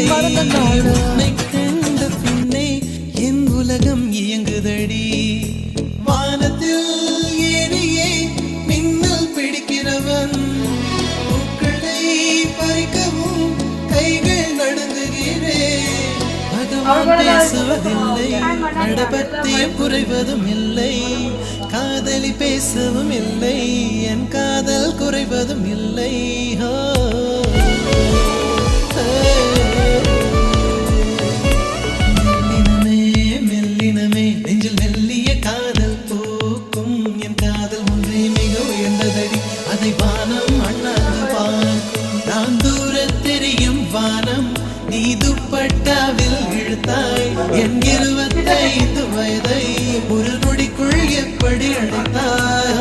உன்னை கண்ட பின்னே என் உலகம் இயங்குதடி வானத்தில் ஏறியே மின்னல் பிடிக்கிறவன் பூக்களை பறிக்கவும் கைகள் நடுங்குகிறேன் பகவான் பேசுவதில்லை நடப்பத்தியம் குறைவதும் இல்லை காதலி பேசவும் இல்லை என் காதல் குறைவதும் இல்லை மெல்லினமே நெஞ்சில் மெல்லிய காதல் பூக்கும் என் காதல் ஒன்றே மிக உயர்ந்ததடி அதை வானம் அண்ணாந்து பார்க்கும் நான் தூர தெரியும் வானம் நீ துப்பட்டாவில் இழுத்தாய் என் 25 வயதை ஒரு நொடிக்குள் எப்படி அழைத்தாய்